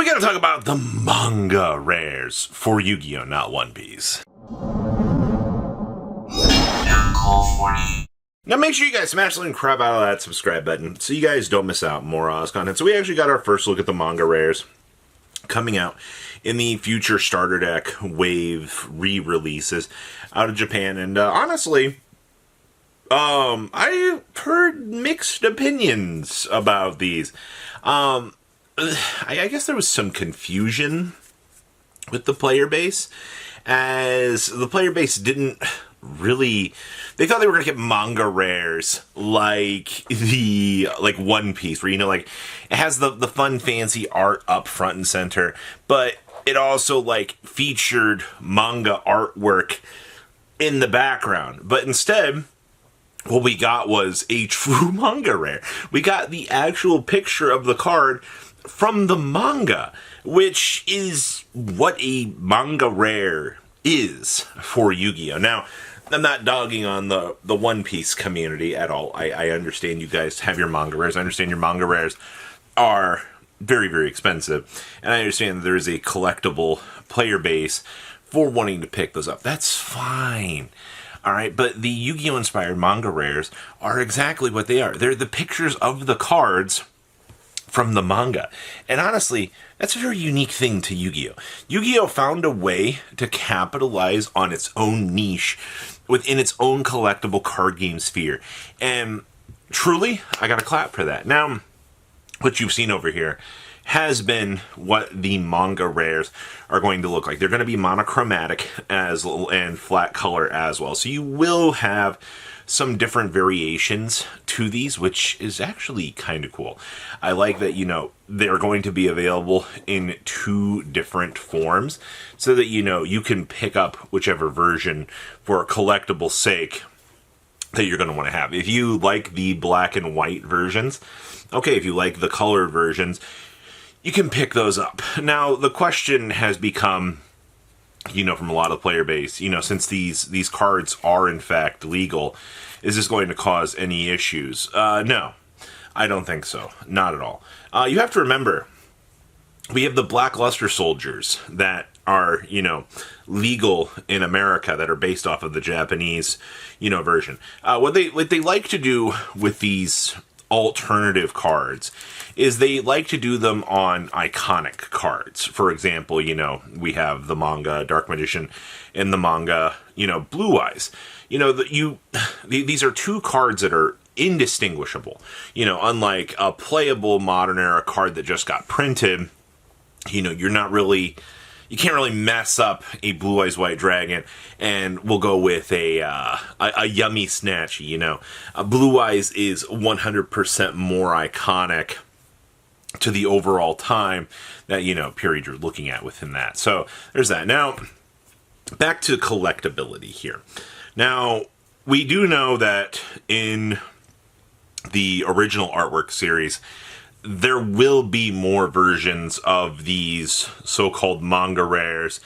we gotta talk about the manga rares for Yu-Gi-Oh! Not One Piece. Now make sure you guys smash the crap out of that subscribe button so you guys don't miss out more Oz content. So we actually got our first look at the manga rares coming out in the future starter deck wave re-releases out of Japan. And honestly, I've heard mixed opinions about these. I guess there was some confusion with the player base, as the player base didn't really... They thought they were going to get manga rares like One Piece, where, it has the fun, fancy art up front and center, but it also, featured manga artwork in the background. But instead, what we got was a true manga rare. We got the actual picture of the card from the manga, which is what a manga rare is for Yu-Gi-Oh! Now, I'm not dogging on the One Piece community at all. I understand you guys have your manga rares. I understand your manga rares are very, very expensive. And I understand that there is a collectible player base for wanting to pick those up. That's fine. All right, but the Yu-Gi-Oh! Inspired manga rares are exactly what they are. They're the pictures of the cards from the manga. And honestly, that's a very unique thing to Yu-Gi-Oh! Yu-Gi-Oh! Found a way to capitalize on its own niche within its own collectible card game sphere. And truly, I gotta clap for that. Now, what you've seen over here has been what the manga rares are going to look like. They're going to be monochromatic and flat color as well. So you will have some different variations to these, which is actually kind of cool. I like that, they're going to be available in 2 different forms so that, you can pick up whichever version for a collectible sake that you're going to want to have. If you like the black and white versions, okay, if you like the colored versions, you can pick those up. Now, the question has become, from a lot of player base, since these cards are in fact legal, is this going to cause any issues? No, I don't think so. Not at all. You have to remember, we have the Black Luster Soldiers that are, legal in America, that are based off of the Japanese, version. What they like to do with these alternative cards is they like to do them on iconic cards. For example, we have the manga Dark Magician and the manga, Blue Eyes. These are 2 cards that are indistinguishable. Unlike a playable modern era card that just got printed, you can't really mess up a Blue Eyes White Dragon, and we'll go with a Yummy Snatchy, Blue Eyes is 100% more iconic to the overall time that, period you're looking at within that. So there's that. Now, back to collectability here. Now, we do know that in the original artwork series, there will be more versions of these so-called manga rares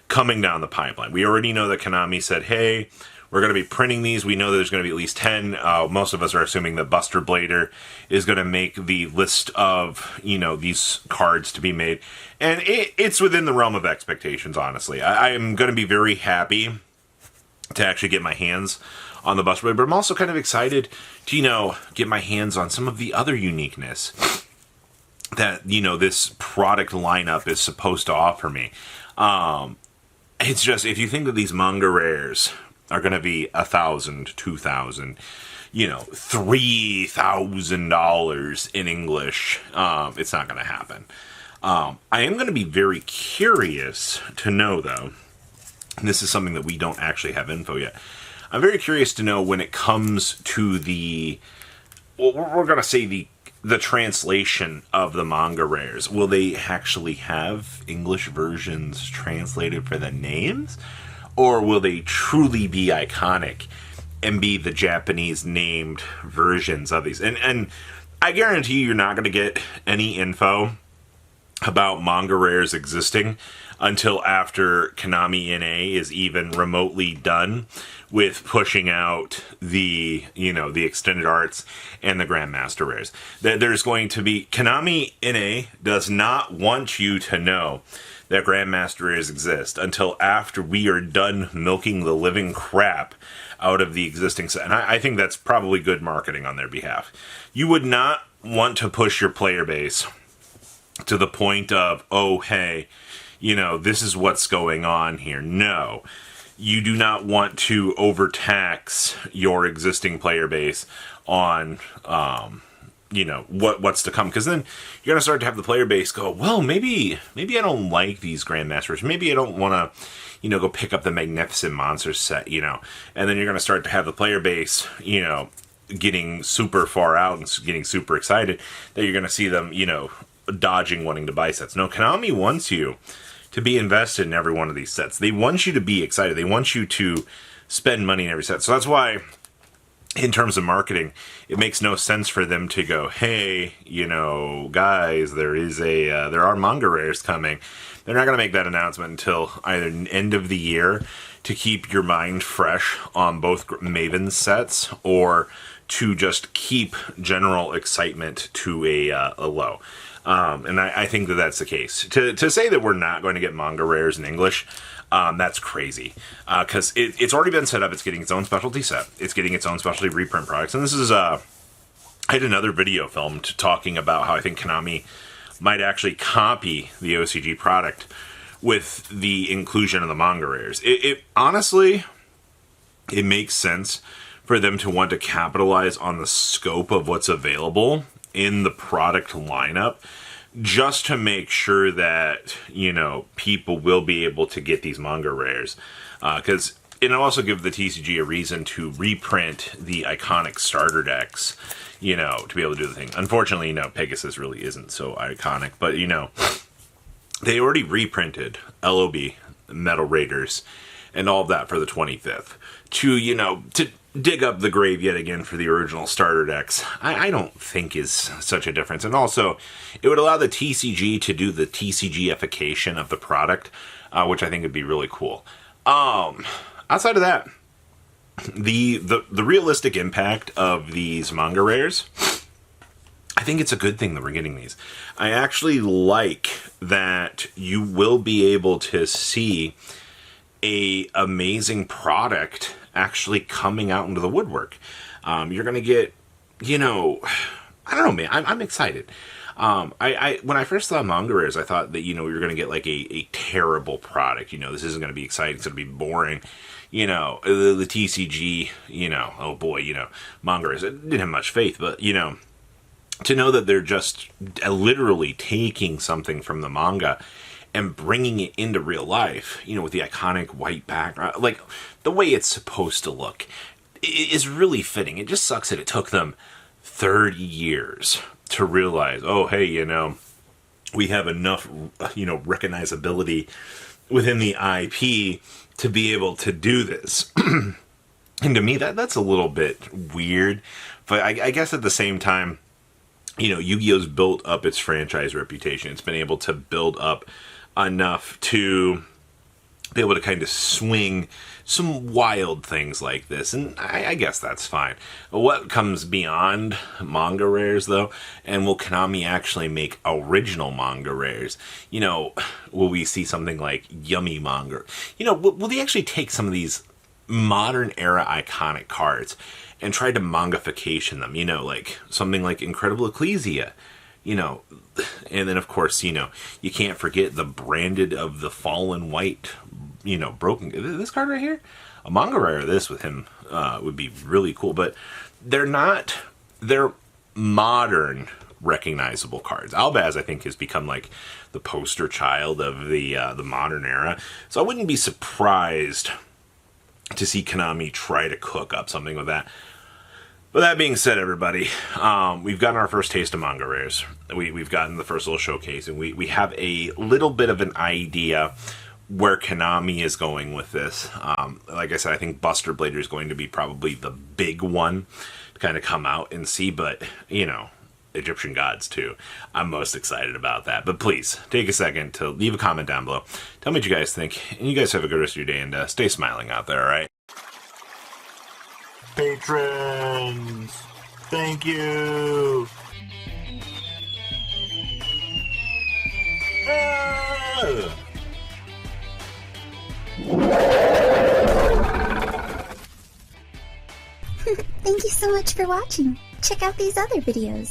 coming down the pipeline. We already know that Konami said, hey, we're going to be printing these. We know that there's going to be at least 10. Most of us are assuming that Buster Blader is going to make the list of, these cards to be made. And it's within the realm of expectations, honestly. I am going to be very happy to actually get my hands on the Buster Blader, but I'm also kind of excited to, get my hands on some of the other uniqueness that, this product lineup is supposed to offer me. It's just, if you think that these manga rares are going to be $1,000, $2,000, $3,000 in English, it's not going to happen. I am going to be very curious to know, though, and this is something that we don't actually have info yet. I'm very curious to know when it comes to we're going to say the translation of the manga rares. Will they actually have English versions translated for the names? Or will they truly be iconic and be the Japanese named versions of these? And I guarantee you're not going to get any info about manga rares existing until after Konami NA is even remotely done with pushing out the, the extended arts and the Grandmaster rares. That there's going to be, Konami NA does not want you to know that Grandmaster rares exist until after we are done milking the living crap out of the existing set. And I think that's probably good marketing on their behalf. You would not want to push your player base to the point of, oh, hey, this is what's going on here. No, you do not want to overtax your existing player base on, what's to come. Because then you're going to start to have the player base go, well, maybe I don't like these Grandmasters. Maybe I don't want to, go pick up the Magnificent Monsters set, And then you're going to start to have the player base, getting super far out and getting super excited that you're going to see them, dodging wanting to buy sets. No, Konami wants you to be invested in every one of these sets. They want you to be excited. They want you to spend money in every set. So that's why, in terms of marketing, it makes no sense for them to go, hey, guys, there are manga rares coming. They're not going to make that announcement until either end of the year to keep your mind fresh on both Maven sets, or to just keep general excitement to a low. And I think that that's the case. To say that we're not going to get manga rares in English, that's crazy. Because it's already been set up. It's getting its own specialty set. It's getting its own specialty reprint products. And this is, I had another video filmed talking about how I think Konami might actually copy the OCG product with the inclusion of the manga rares. It honestly, it makes sense for them to want to capitalize on the scope of what's available in the product lineup, just to make sure that, people will be able to get these manga rares. Because it'll also give the TCG a reason to reprint the iconic starter decks, to be able to do the thing. Unfortunately, Pegasus really isn't so iconic, but, they already reprinted LOB, Metal Raiders, and all of that for the 25th. To dig up the grave yet again for the original starter decks, I don't think is such a difference. And also, it would allow the TCG to do the TCG-ification of the product, which I think would be really cool. Outside of that, the realistic impact of these manga rares, I think it's a good thing that we're getting these. I actually like that you will be able to see a amazing product actually coming out into the woodwork. You're going to get, I don't know, man. I'm excited. When I first saw manga rares, I thought that, we were going to get like a terrible product. This isn't going to be exciting. It's going to be boring. The TCG, oh boy, manga rares. I didn't have much faith, but, to know that they're just literally taking something from the manga and bringing it into real life, with the iconic white background, like the way it's supposed to look, is really fitting. It just sucks that it took them 30 years to realize, oh, hey, we have enough, recognizability within the IP to be able to do this. And to me, that's a little bit weird. But I guess at the same time, Yu-Gi-Oh's built up its franchise reputation. It's been able to build up enough to be able to kind of swing some wild things like this, and I guess that's fine. What comes beyond manga rares, though, and will Konami actually make original manga rares? Will we see something like Yummy manga? Will they actually take some of these modern era iconic cards and try to mangafication them, like something like Incredible Ecclesia, and then of course, you can't forget the Branded of the Fallen White, broken, this card right here, a manga rare of this with him would be really cool, but they're modern recognizable cards. Albaz, I think, has become like the poster child of the modern era, so I wouldn't be surprised to see Konami try to cook up something with that. But that being said, everybody, we've gotten our first taste of manga rares. We've gotten the first little showcase, and we have a little bit of an idea where Konami is going with this. Like I said, I think Buster Blader is going to be probably the big one to kind of come out and see, but, Egyptian gods too. I'm most excited about that. But please, take a second to leave a comment down below. Tell me what you guys think. And you guys have a good rest of your day, and stay smiling out there, alright? Patrons! Thank you! Ah! Thank you so much for watching. Check out these other videos.